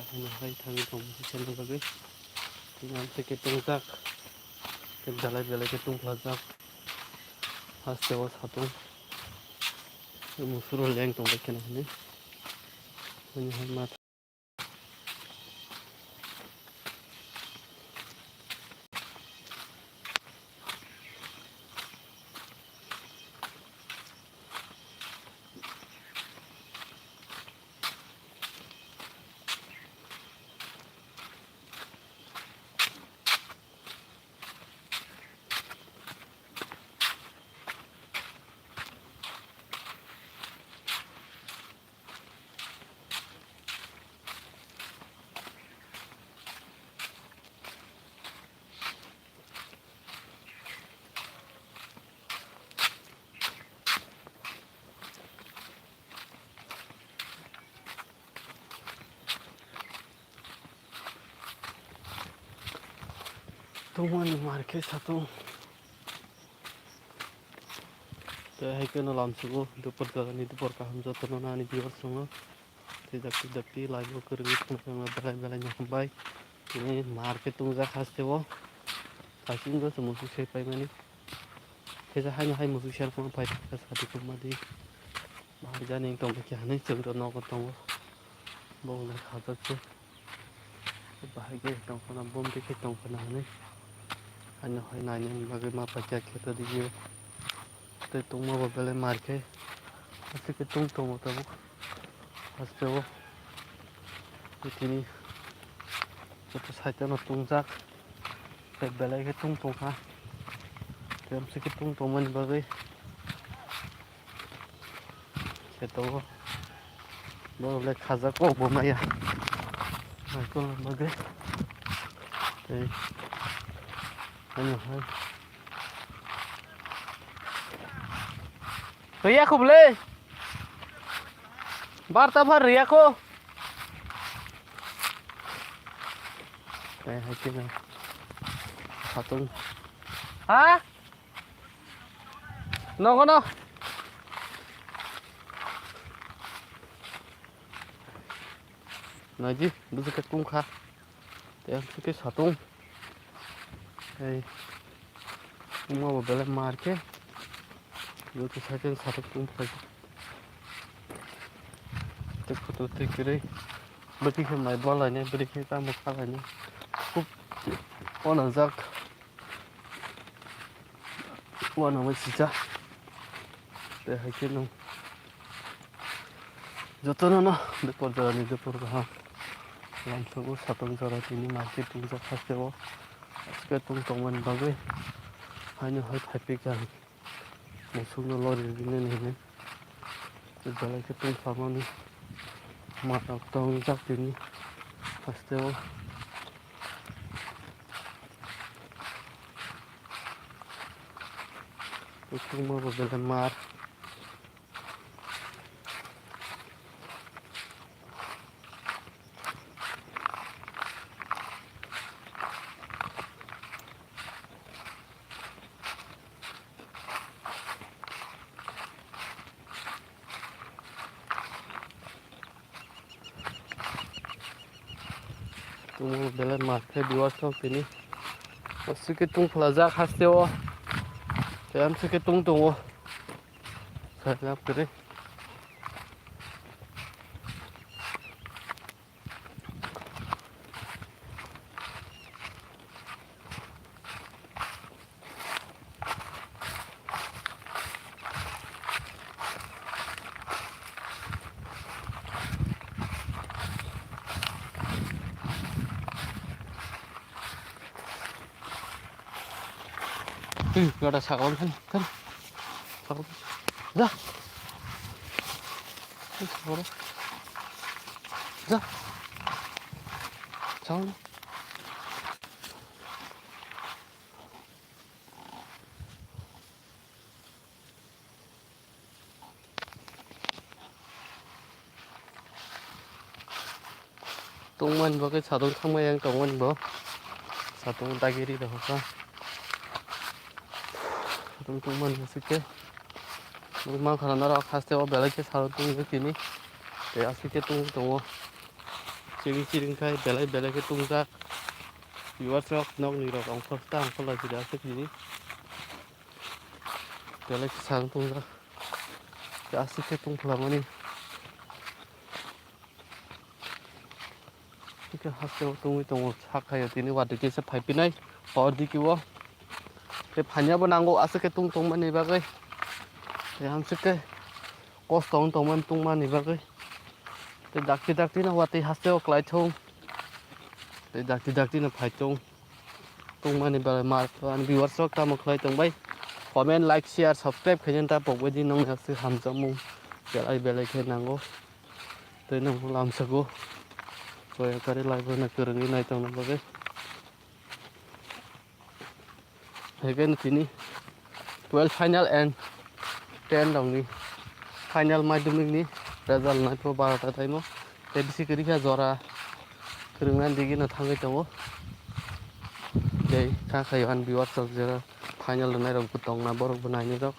hai thang thong chen lo bagi tingan te ke tung jak ke dalai ke tung phajak haste wa satung musuro leng tong ba ken ni hai ma tuman marke satung te hai ke no lam sugo dupor ga ni dupor ka ham joto no na ni bior sungo te dakti lai bo kurmi tung belai nyam bai ini marke tung jak haste wo kasing go musu se pai mani te ja hai musu shar ko pai ka sa di ko ma di bahar ja ning tong ke hanai chung do no ko tong bo le kha ta che bahar ge tong ko na bom de ke tong ko na hanai anh hỏi này nhưng mà cái mà phải chạy cái đi nhiều tới tung mà vào bên mặt cái tung tung một tao bắt đầu cái này cho sai cho nó tung rác để bên lại cái tung ha thì em sẽ cái tung mình vào cái tao nó lại khá rác của bố mày à mày con làm cái đây anh hỏi रिया खूब ले बारता भर रिया को है कि ना खातुन हाँ नो को no nói gì bây giờ cái tung khá để em cái sạt tung đây mua một cái làm cái जो तो साइकिल साथ तुम पर देखो तो ठीक है बड़ी के मैं बाला ने बड़ी के काम खा ने खूब कौन जाक वन में सीधा ते है कि नो जो तो ना देखो जरा नहीं देखो कहाँ लाम सब सातों जरा तीनी मार्केट तुम जो खाते हो इसके तुम मन बागे हने है हैप्पी का मुसुनो लॉरी बिने नहीं तो जला के तुम फार्मनी माता तो जाक तीनी खाते हो तो तुम वो बेले मार तुम बेले मार्के दिवास तो तीनी बस के तुम प्लाजा खाते हो तो हम से के तुम तो वो साथ आप करे gak ada sakon kan sakon dah sakon dah sakon tung mình vào cái xào tung không ai ăn tung mình bữa xào tung tay kia đi được không tung mình sẽ mang khả năng nó khác theo bé lấy cái xào tung cái gì để ăn cái tung Ciring ciring kai belai belai ke tungza. Viewers rock nok ni rock ang first time kalau tidak asik ini. Belai sang tungza. Asik ke tung lama ni. Cái hạt tiêu tung tung hạt hay thì nó cái sẽ phải pin này bỏ đi kêu cái phần nhà bên anh có asik cái tung tung mà này bác ơi cái ham sức cái có tung tung mà này bác ơi cái đặc tí nó hoạt thì hạt tiêu lại chung cái đặc tí nó phải chung tung mà này bác mà anh viewers số ta một lại tung bay comment like share subscribe khi chúng ta bộc với đi nông nghiệp sự hàm trong mông cái lại cái nàng có tới nông làm sao có rồi cái live này cứ này trong nó bác ơi again sini 12 final and 10 dong ni final madhyamik ni result na to 12 ta mo tebisi kiri kha jora krungnan digi na thangai tongo dei kha khaiwan viewers sok jera final nai rok butong na borok bunai ni rok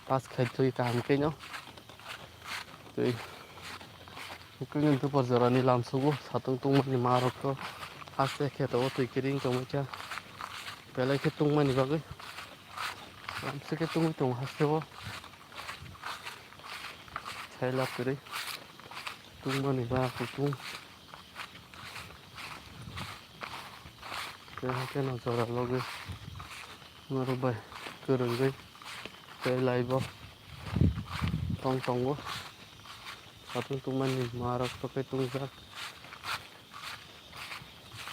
pass khai thui kam ke no tui kungin tu por jora ni lam sugu satung tung ni marok ko haste khe to tui kiring tong cha pelai khe tung mani bagai làm sao cái tung hasil saya lap kiri tung mana ba tung cái nào cho ra logo mà rồi bay cứ đừng đi cái lại bo tong tong quá tung mana marah pakai tung ra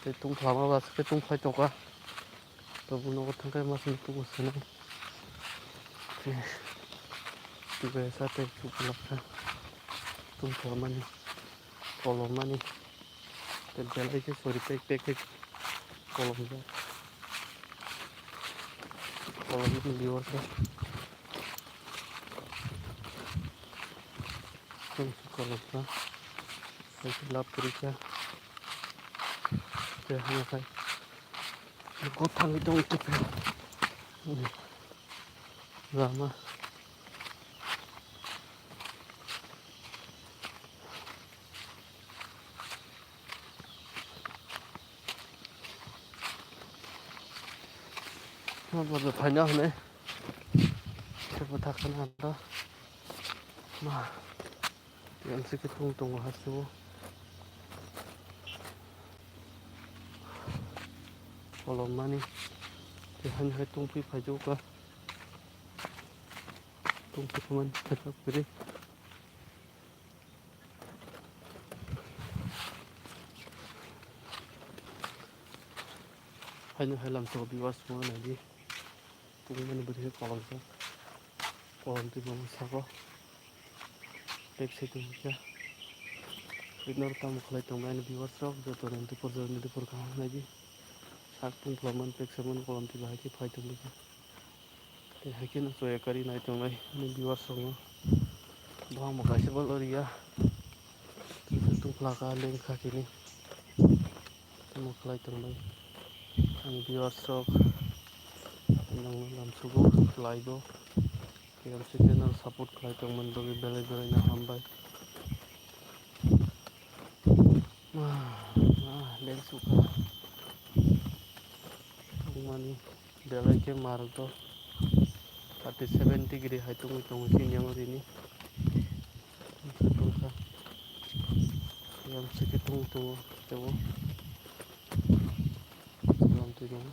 cái tung lama bas cái tung phải chọc á tôi muốn nó thằng cái masih tung sana biasa teh cukup tung lama nih kolom nih dan jalan itu sorry pek kolom ini di luar kolom saya gelap kerja hanya kayak kotang itu lama Baru banyak nih, sebutakan ada, mah, yang sedikit tung hasil, kalau mana, hanya tung pipa juga, tung pipa man tetap beri. Hanya halam sobi was semua lagi. Tung mana beri kolom tu bang sabo tek situ ya ignore tamu kelai tung mana viewers rock jatuh nanti perjalanan di perkawan lagi saat tung pelaman pek semen kolom tiba lagi pai tung lagi hakin so ya kari naik tung lagi ini viewers rock bang mau kasih bal ya tung pelakar leng kaki ni tamu kelai tung lagi ini viewers rock yang dalam subuh live yang channel support kelai tong man bagi belai na hambai dan suka tung mani belai ke marok to 37 degree hai tung sini yang ini tung ka yang sedikit tung coba dalam tung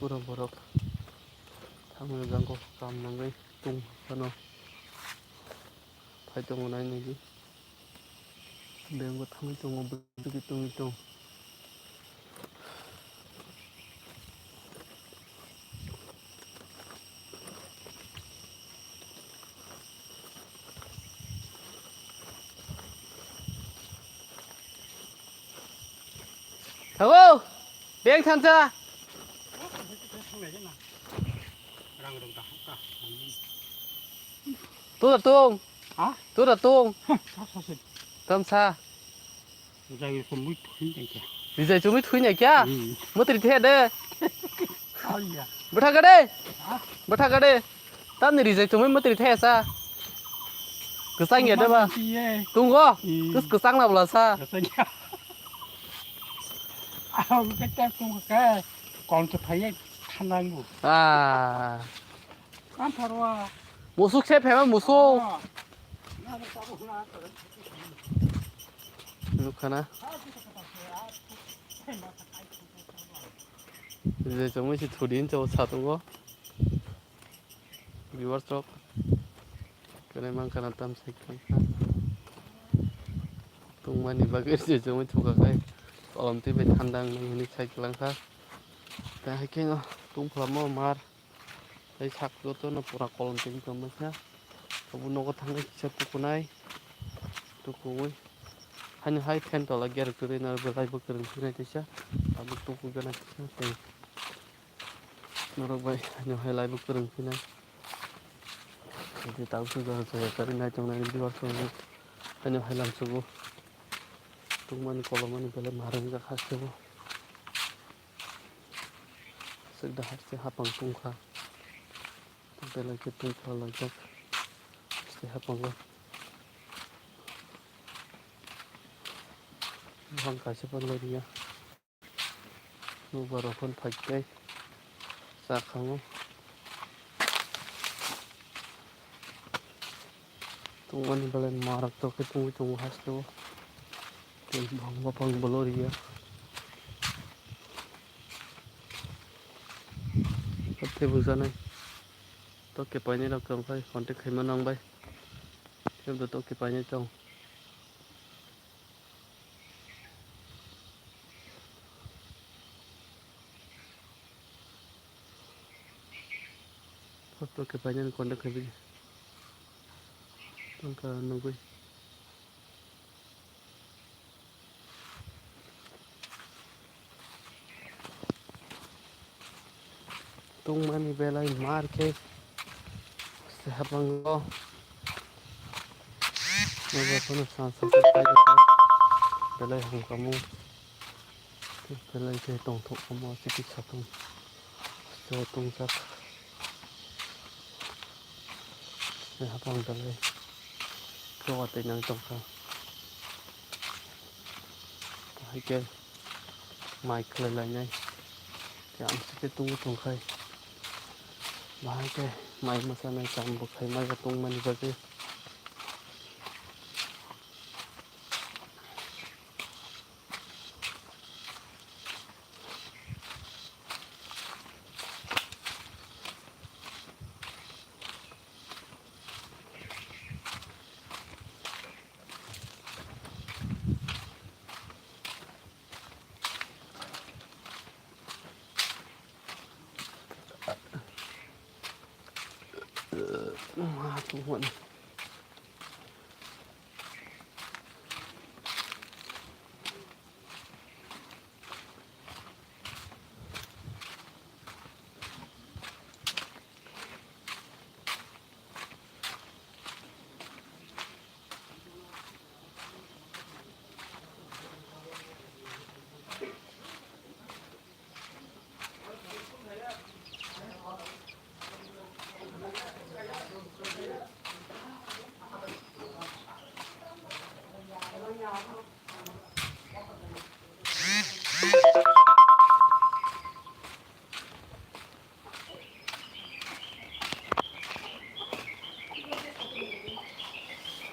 pura borok thang gang ko kam nangai tung kano phai tung nai ni ji beng ko thang tung bu tung hello beng tham gia tôi là tuông hả tôi là tuông tâm xa Rồi không biết thúi này kìa. Vì vậy chúng mới thui nhảy kia. Mất thì thế đấy. Ôi da. Bớt thằng cái đây. Hả? Bớt thằng cái đây. Tao này thì chúng mới mất thì thế sao? Cứ sang nhiệt đấy mà. Tung có. Cứ sang nào là sao? Cái tép cũng cái còn tôi thấy thanh anh luôn. À. Ăn thở qua. Một xúc xếp phải không? Một xúc. Lúc khá 이제 정말 둘이 저 자동거 리버스트럭 그래만 가나 땀 새끼 동만이 바뀌어 이제 정말 두가가이 얼음 때문에 한당 ini cycle langka dah kayaknya tung lama mar dari sak itu na pura kolom tinggi kemasnya kabun noko tangga kisah tukunai tukui hanya hai ten dolar ger keren na belai bekerja sini kisah tapi tuku gana kisah teh norok baik hanya hai lai bekerja sini jadi tahu sudah saya cari naik trong naik di luar sana hanya hai lam subuh tungman koloman belai marah nggak khas tuh sudah harusnya hapang tungka sampai lagi tungka lagi pasti hapang kan bang kasih pun lagi ya nu baru pun pakai sakang tungman belai marah tuh ketemu khas tuh bang belor ya thế vừa ra này tôi kịp bài này đâu cần phải còn cái khi mà nong bay thêm được tôi kịp bài này trong tôi kịp bài này còn được cái gìต้องการนงไปtung mani belai market sehapang go naga kono sansa belai hong kamu belai ke tong thok kamu sikit satung so tung sak sehapang belai ko ate nang tong ka hai ke mai khle lại nhai thì ăn sikit tung khai mai ke mai masana cham bu khai mai ka tung mani ba ke tung muộn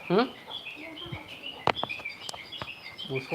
hả